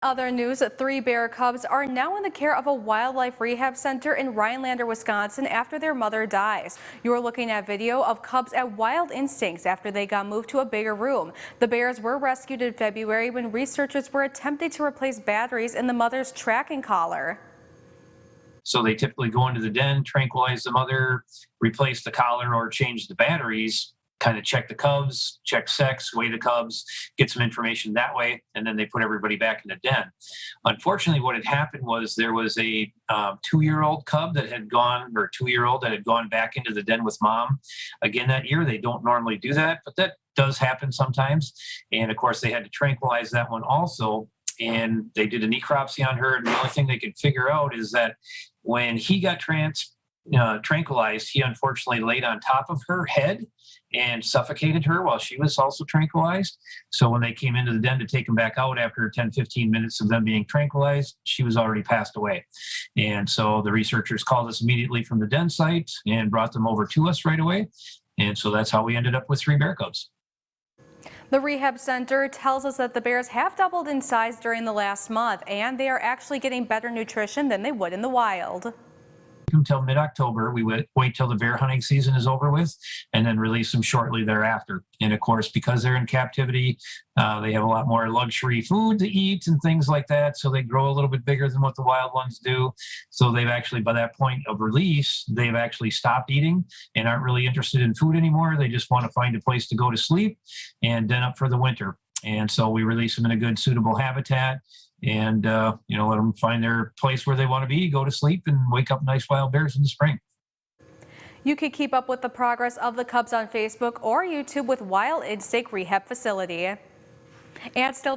Other news, 3 bear cubs are now in the care of a wildlife rehab center in Rhinelander, Wisconsin after their mother dies. You're looking at video of cubs at Wild Instincts after they got moved to a bigger room. The bears were rescued in February when researchers were attempting to replace batteries in the mother's tracking collar. So they typically go into the den, tranquilize the mother, replace the collar or change the batteries, kind of check the cubs, check sex, weigh the cubs, get some information that way, and then they put everybody back in the den. Unfortunately, what had happened was there was a 2-year-old cub that had gone, or 2-year-old that had gone back into the den with mom again that year. They don't normally do that, but that does happen sometimes. And of course, they had to tranquilize that one also. And they did a necropsy on her. And the only thing they could figure out is that when he got tranquilized, he unfortunately laid on top of her head and suffocated her while she was also tranquilized. So when they came into the den to take him back out after 10-15 minutes of them being tranquilized, she was already passed away. And so the researchers called us immediately from the den site and brought them over to us right away. And so that's how we ended up with 3 bear cubs. The rehab center tells us that the bears have doubled in size during the last month, and they are actually getting better nutrition than they would in the wild. Until mid-October. We wait till the bear hunting season is over with and then release them shortly thereafter. And of course, because they're in captivity, they have a lot more luxury food to eat and things like that. So they grow a little bit bigger than what the wild ones do. So they've actually, by that point of release, they've actually stopped eating and aren't really interested in food anymore. They just want to find a place to go to sleep and den up for the winter. And so we release them in a good suitable habitat and let them find their place where they want to be, go to sleep, and wake up nice wild bears in the spring. You can keep up with the progress of the cubs on Facebook or YouTube with Wild Instinct Rehab Facility. And still